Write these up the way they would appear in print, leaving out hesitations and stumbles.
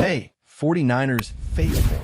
Hey, 49ers faithful.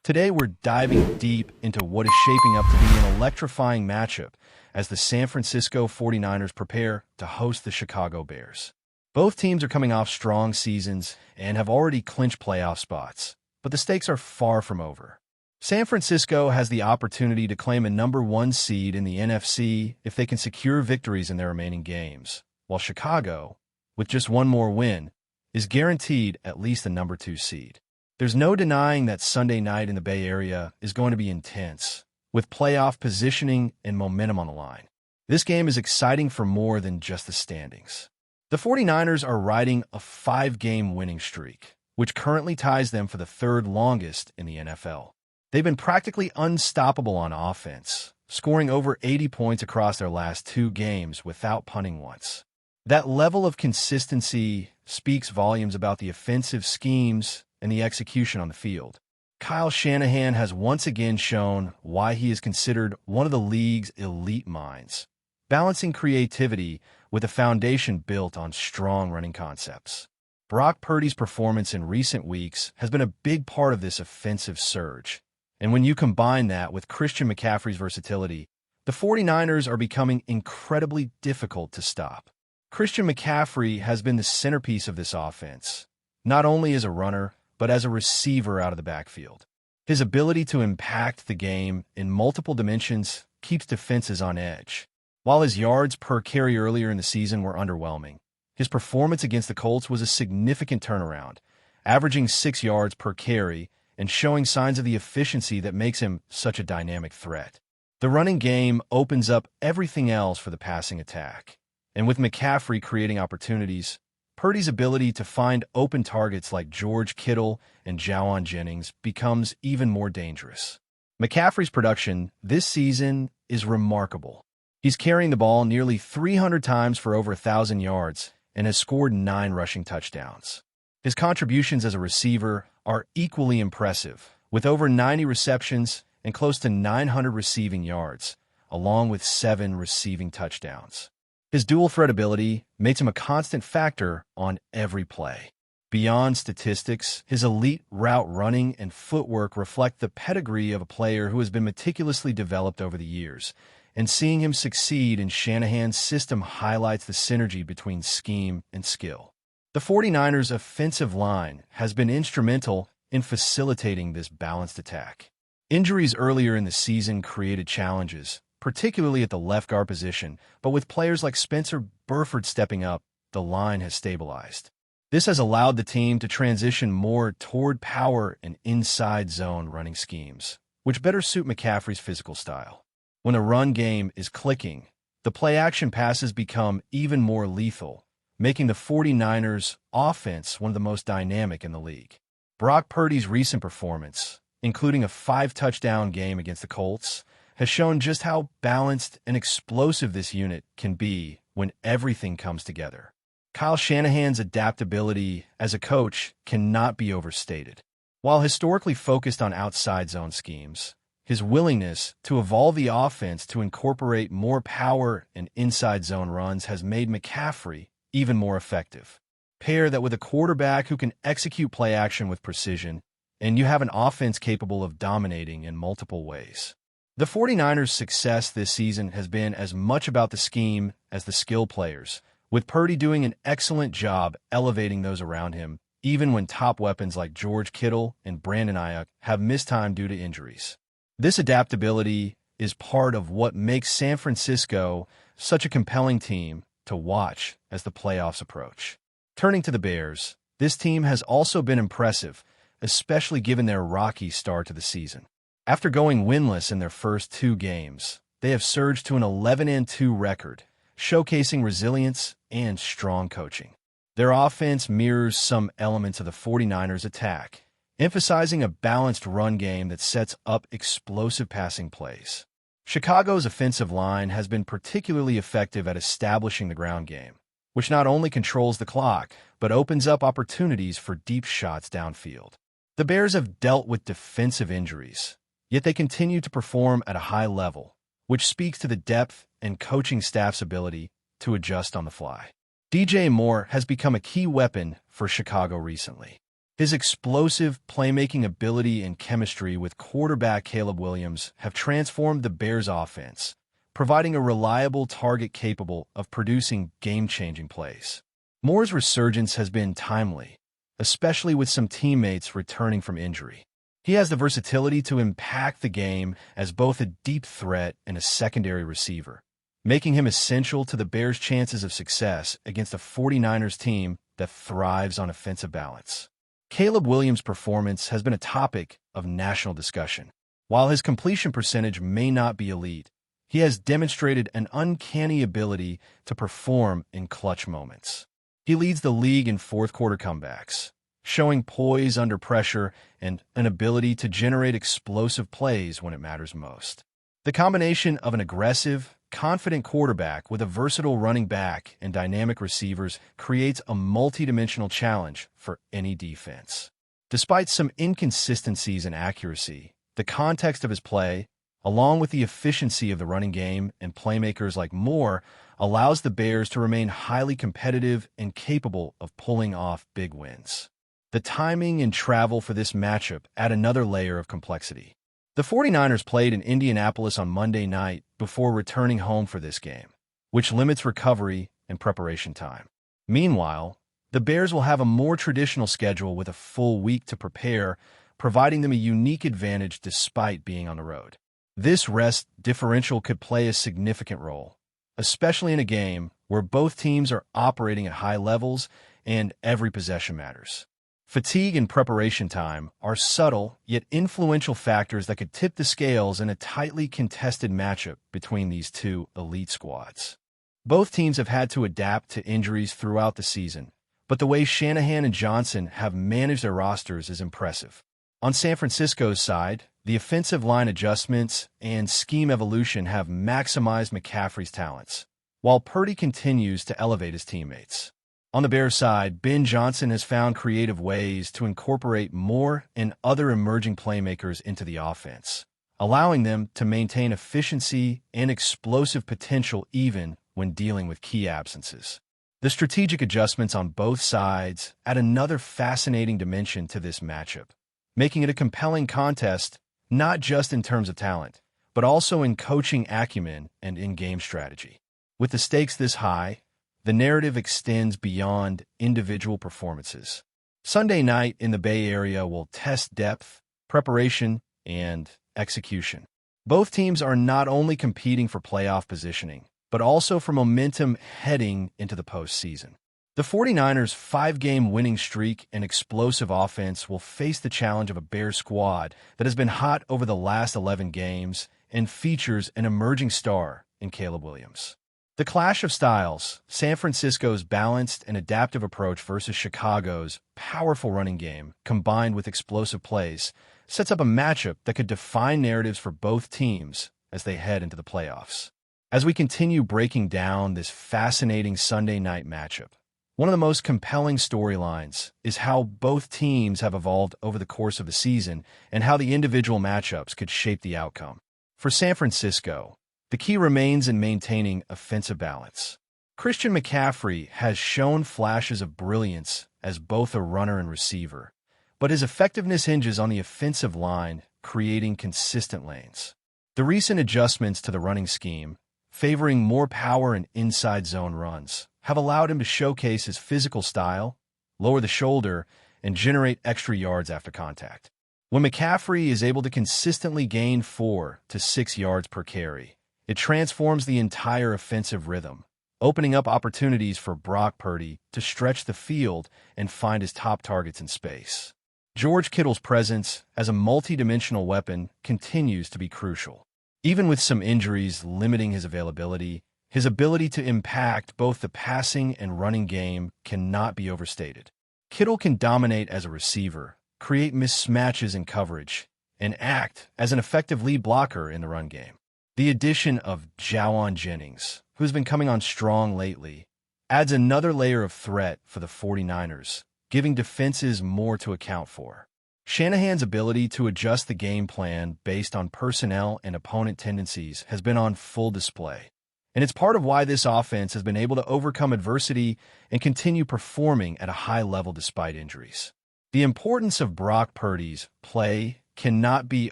Today we're diving deep into what is shaping up to be an electrifying matchup as the San Francisco 49ers prepare to host the Chicago Bears. Both teams are coming off strong seasons and have already clinched playoff spots, but the stakes are far from over. San Francisco has the opportunity to claim a #1 seed in the NFC if they can secure victories in their remaining games, while Chicago, with just one more win, is guaranteed at least a #2 seed. There's no denying that Sunday night in the Bay Area is going to be intense, with playoff positioning and momentum on the line. This game is exciting for more than just the standings. The 49ers are riding a 5-game winning streak, which currently ties them for the third longest in the NFL. They've been practically unstoppable on offense, scoring over 80 points across their last 2 games without punting once. That level of consistency speaks volumes about the offensive schemes and the execution on the field. Kyle Shanahan has once again shown why he is considered one of the league's elite minds, balancing creativity with a foundation built on strong running concepts. Brock Purdy's performance in recent weeks has been a big part of this offensive surge, and when you combine that with Christian McCaffrey's versatility, the 49ers are becoming incredibly difficult to stop. Christian McCaffrey has been the centerpiece of this offense, not only as a runner, but as a receiver out of the backfield. His ability to impact the game in multiple dimensions keeps defenses on edge. While his yards per carry earlier in the season were underwhelming, his performance against the Colts was a significant turnaround, averaging 6 yards per carry and showing signs of the efficiency that makes him such a dynamic threat. The running game opens up everything else for the passing attack. And with McCaffrey creating opportunities, Purdy's ability to find open targets like George Kittle and Jawan Jennings becomes even more dangerous. McCaffrey's production this season is remarkable. He's carrying the ball nearly 300 times for over 1,000 yards and has scored 9 rushing touchdowns. His contributions as a receiver are equally impressive, with over 90 receptions and close to 900 receiving yards, along with 7 receiving touchdowns. His dual threat ability makes him a constant factor on every play. Beyond statistics, his elite route running and footwork reflect the pedigree of a player who has been meticulously developed over the years, and seeing him succeed in Shanahan's system highlights the synergy between scheme and skill. The 49ers' offensive line has been instrumental in facilitating this balanced attack. Injuries earlier in the season created challenges, particularly at the left guard position, but with players like Spencer Burford stepping up, the line has stabilized. This has allowed the team to transition more toward power and inside zone running schemes, which better suit McCaffrey's physical style. When the run game is clicking, the play-action passes become even more lethal, making the 49ers' offense one of the most dynamic in the league. Brock Purdy's recent performance, including a 5-touchdown game against the Colts, has shown just how balanced and explosive this unit can be when everything comes together. Kyle Shanahan's adaptability as a coach cannot be overstated. While historically focused on outside zone schemes, his willingness to evolve the offense to incorporate more power and inside zone runs has made McCaffrey even more effective. Pair that with a quarterback who can execute play action with precision, and you have an offense capable of dominating in multiple ways. The 49ers' success this season has been as much about the scheme as the skill players, with Purdy doing an excellent job elevating those around him, even when top weapons like George Kittle and Brandon Ayuk have missed time due to injuries. This adaptability is part of what makes San Francisco such a compelling team to watch as the playoffs approach. Turning to the Bears, this team has also been impressive, especially given their rocky start to the season. After going winless in their first 2 games, they have surged to an 11-2 record, showcasing resilience and strong coaching. Their offense mirrors some elements of the 49ers' attack, emphasizing a balanced run game that sets up explosive passing plays. Chicago's offensive line has been particularly effective at establishing the ground game, which not only controls the clock, but opens up opportunities for deep shots downfield. The Bears have dealt with defensive injuries, yet they continue to perform at a high level, which speaks to the depth and coaching staff's ability to adjust on the fly. DJ Moore has become a key weapon for Chicago recently. His explosive playmaking ability and chemistry with quarterback Caleb Williams have transformed the Bears' offense, providing a reliable target capable of producing game-changing plays. Moore's resurgence has been timely, especially with some teammates returning from injury. He has the versatility to impact the game as both a deep threat and a secondary receiver, making him essential to the Bears' chances of success against a 49ers team that thrives on offensive balance. Caleb Williams' performance has been a topic of national discussion. While his completion percentage may not be elite, he has demonstrated an uncanny ability to perform in clutch moments. He leads the league in fourth-quarter comebacks, showing poise under pressure and an ability to generate explosive plays when it matters most. The combination of an aggressive, confident quarterback with a versatile running back and dynamic receivers creates a multidimensional challenge for any defense. Despite some inconsistencies in accuracy, the context of his play, along with the efficiency of the running game and playmakers like Moore, allows the Bears to remain highly competitive and capable of pulling off big wins. The timing and travel for this matchup add another layer of complexity. The 49ers played in Indianapolis on Monday night before returning home for this game, which limits recovery and preparation time. Meanwhile, the Bears will have a more traditional schedule with a full week to prepare, providing them a unique advantage despite being on the road. This rest differential could play a significant role, especially in a game where both teams are operating at high levels and every possession matters. Fatigue and preparation time are subtle yet influential factors that could tip the scales in a tightly contested matchup between these two elite squads. Both teams have had to adapt to injuries throughout the season, but the way Shanahan and Johnson have managed their rosters is impressive. On San Francisco's side, the offensive line adjustments and scheme evolution have maximized McCaffrey's talents, while Purdy continues to elevate his teammates. On the Bears side, Ben Johnson has found creative ways to incorporate Moore and other emerging playmakers into the offense, allowing them to maintain efficiency and explosive potential even when dealing with key absences. The strategic adjustments on both sides add another fascinating dimension to this matchup, making it a compelling contest not just in terms of talent, but also in coaching acumen and in-game strategy. With the stakes this high, the narrative extends beyond individual performances. Sunday night in the Bay Area will test depth, preparation, and execution. Both teams are not only competing for playoff positioning, but also for momentum heading into the postseason. The 49ers' 5-game winning streak and explosive offense will face the challenge of a Bears squad that has been hot over the last 11 games and features an emerging star in Caleb Williams. The clash of styles, San Francisco's balanced and adaptive approach versus Chicago's powerful running game, combined with explosive plays, sets up a matchup that could define narratives for both teams as they head into the playoffs. As we continue breaking down this fascinating Sunday night matchup, one of the most compelling storylines is how both teams have evolved over the course of the season and how the individual matchups could shape the outcome. For San Francisco, the key remains in maintaining offensive balance. Christian McCaffrey has shown flashes of brilliance as both a runner and receiver, but his effectiveness hinges on the offensive line creating consistent lanes. The recent adjustments to the running scheme, favoring more power and inside zone runs, have allowed him to showcase his physical style, lower the shoulder, and generate extra yards after contact. When McCaffrey is able to consistently gain 4 to 6 yards per carry, it transforms the entire offensive rhythm, opening up opportunities for Brock Purdy to stretch the field and find his top targets in space. George Kittle's presence as a multi-dimensional weapon continues to be crucial. Even with some injuries limiting his availability, his ability to impact both the passing and running game cannot be overstated. Kittle can dominate as a receiver, create mismatches in coverage, and act as an effective lead blocker in the run game. The addition of Jawan Jennings, who's been coming on strong lately, adds another layer of threat for the 49ers, giving defenses more to account for. Shanahan's ability to adjust the game plan based on personnel and opponent tendencies has been on full display, and it's part of why this offense has been able to overcome adversity and continue performing at a high level despite injuries. The importance of Brock Purdy's play cannot be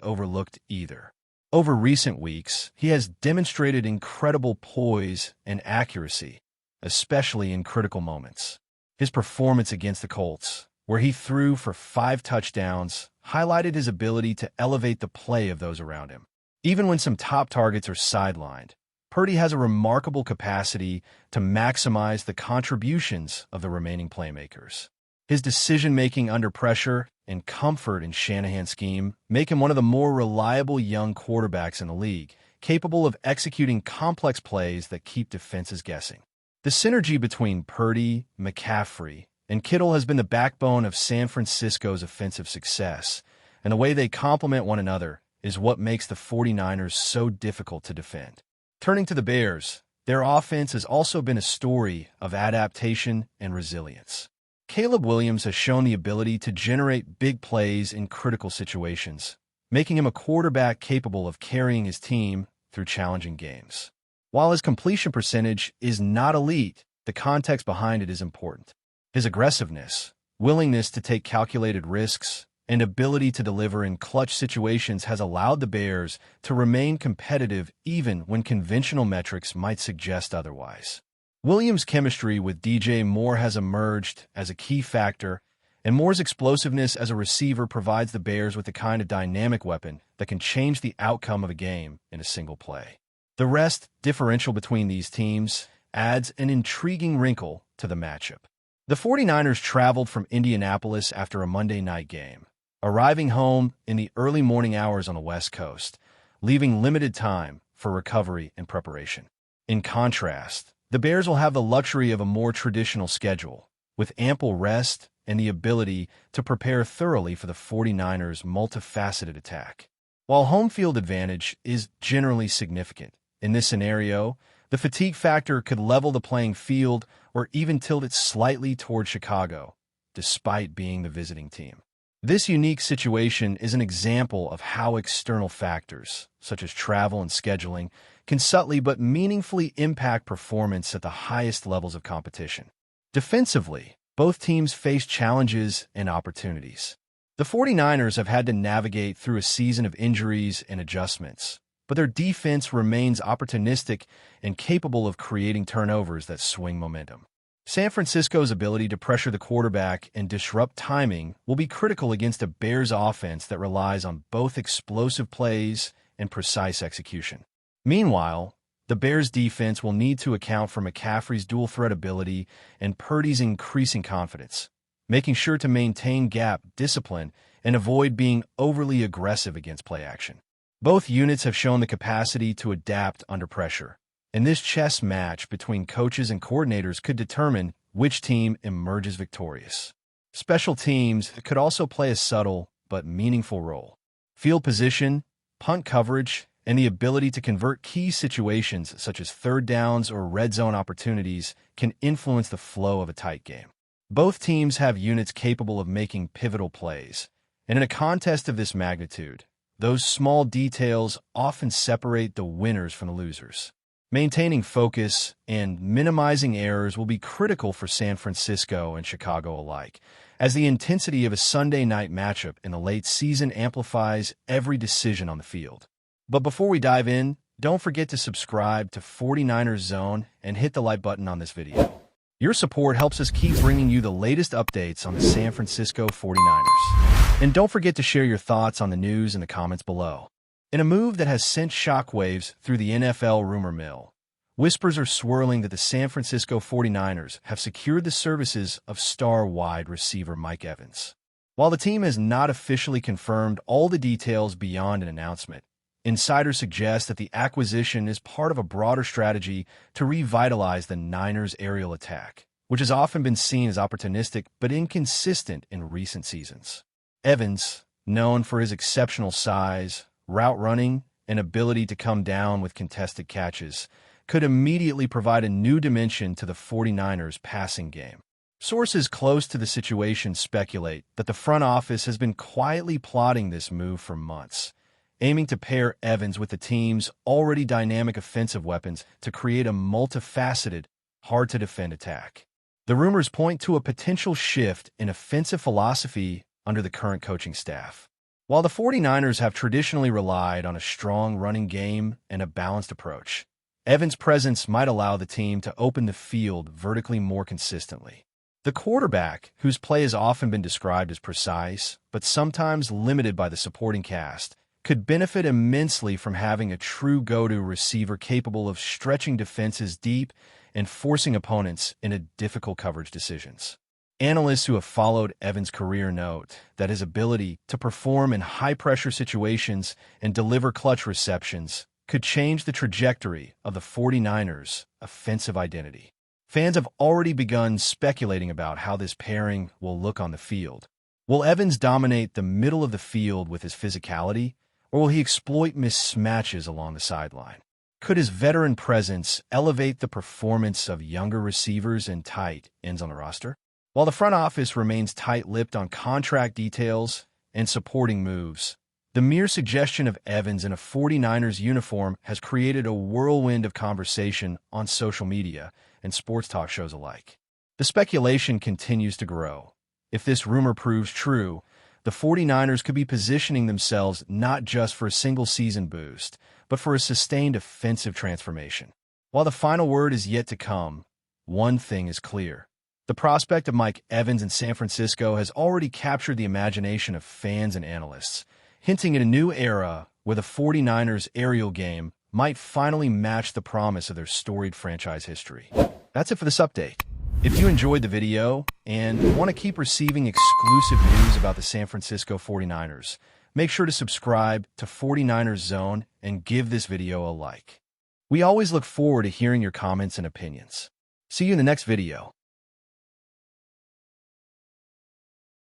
overlooked either. Over recent weeks, he has demonstrated incredible poise and accuracy, especially in critical moments. His performance against the Colts, where he threw for 5 touchdowns, highlighted his ability to elevate the play of those around him. Even when some top targets are sidelined, Purdy has a remarkable capacity to maximize the contributions of the remaining playmakers. His decision-making under pressure and comfort in Shanahan's scheme make him one of the more reliable young quarterbacks in the league, capable of executing complex plays that keep defenses guessing. The synergy between Purdy, McCaffrey, and Kittle has been the backbone of San Francisco's offensive success, and the way they complement one another is what makes the 49ers so difficult to defend. Turning to the Bears, their offense has also been a story of adaptation and resilience. Caleb Williams has shown the ability to generate big plays in critical situations, making him a quarterback capable of carrying his team through challenging games. While his completion percentage is not elite, the context behind it is important. His aggressiveness, willingness to take calculated risks, and ability to deliver in clutch situations has allowed the Bears to remain competitive even when conventional metrics might suggest otherwise. Williams' chemistry with DJ Moore has emerged as a key factor, and Moore's explosiveness as a receiver provides the Bears with the kind of dynamic weapon that can change the outcome of a game in a single play. The rest differential between these teams adds an intriguing wrinkle to the matchup. The 49ers traveled from Indianapolis after a Monday night game, arriving home in the early morning hours on the West Coast, leaving limited time for recovery and preparation. In contrast, the Bears will have the luxury of a more traditional schedule, with ample rest and the ability to prepare thoroughly for the 49ers' multifaceted attack. While home field advantage is generally significant, in this scenario, the fatigue factor could level the playing field or even tilt it slightly toward Chicago, despite being the visiting team. This unique situation is an example of how external factors, such as travel and scheduling, can subtly but meaningfully impact performance at the highest levels of competition. Defensively, both teams face challenges and opportunities. The 49ers have had to navigate through a season of injuries and adjustments, but their defense remains opportunistic and capable of creating turnovers that swing momentum. San Francisco's ability to pressure the quarterback and disrupt timing will be critical against a Bears offense that relies on both explosive plays and precise execution. Meanwhile, the Bears' defense will need to account for McCaffrey's dual-threat ability and Purdy's increasing confidence, making sure to maintain gap discipline and avoid being overly aggressive against play action. Both units have shown the capacity to adapt under pressure, and this chess match between coaches and coordinators could determine which team emerges victorious. Special teams could also play a subtle but meaningful role. Field position, punt coverage, and the ability to convert key situations such as third downs or red zone opportunities can influence the flow of a tight game. Both teams have units capable of making pivotal plays, and in a contest of this magnitude, those small details often separate the winners from the losers. Maintaining focus and minimizing errors will be critical for San Francisco and Chicago alike, as the intensity of a Sunday night matchup in the late season amplifies every decision on the field. But before we dive in, don't forget to subscribe to 49ers Zone and hit the like button on this video. Your support helps us keep bringing you the latest updates on the San Francisco 49ers. And don't forget to share your thoughts on the news in the comments below. In a move that has sent shockwaves through the NFL rumor mill, whispers are swirling that the San Francisco 49ers have secured the services of star wide receiver Mike Evans. While the team has not officially confirmed all the details beyond an announcement, insiders suggest that the acquisition is part of a broader strategy to revitalize the Niners' aerial attack, which has often been seen as opportunistic but inconsistent in recent seasons. Evans, known for his exceptional size, route running, and ability to come down with contested catches, could immediately provide a new dimension to the 49ers' passing game. Sources close to the situation speculate that the front office has been quietly plotting this move for months, aiming to pair Evans with the team's already dynamic offensive weapons to create a multifaceted, hard-to-defend attack. The rumors point to a potential shift in offensive philosophy under the current coaching staff. While the 49ers have traditionally relied on a strong running game and a balanced approach, Evans' presence might allow the team to open the field vertically more consistently. The quarterback, whose play has often been described as precise, but sometimes limited by the supporting cast, could benefit immensely from having a true go-to receiver capable of stretching defenses deep and forcing opponents into difficult coverage decisions. Analysts who have followed Evans' career note that his ability to perform in high-pressure situations and deliver clutch receptions could change the trajectory of the 49ers' offensive identity. Fans have already begun speculating about how this pairing will look on the field. Will Evans dominate the middle of the field with his physicality, or will he exploit mismatches along the sideline? Could his veteran presence elevate the performance of younger receivers and tight ends on the roster? While the front office remains tight-lipped on contract details and supporting moves, the mere suggestion of Evans in a 49ers uniform has created a whirlwind of conversation on social media and sports talk shows alike. The speculation continues to grow. If this rumor proves true, the 49ers could be positioning themselves not just for a single-season boost, but for a sustained offensive transformation. While the final word is yet to come, one thing is clear. The prospect of Mike Evans in San Francisco has already captured the imagination of fans and analysts, hinting at a new era where the 49ers' aerial game might finally match the promise of their storied franchise history. That's it for this update. If you enjoyed the video and want to keep receiving exclusive news about the San Francisco 49ers, make sure to subscribe to 49ers Zone and give this video a like. We always look forward to hearing your comments and opinions. See you in the next video.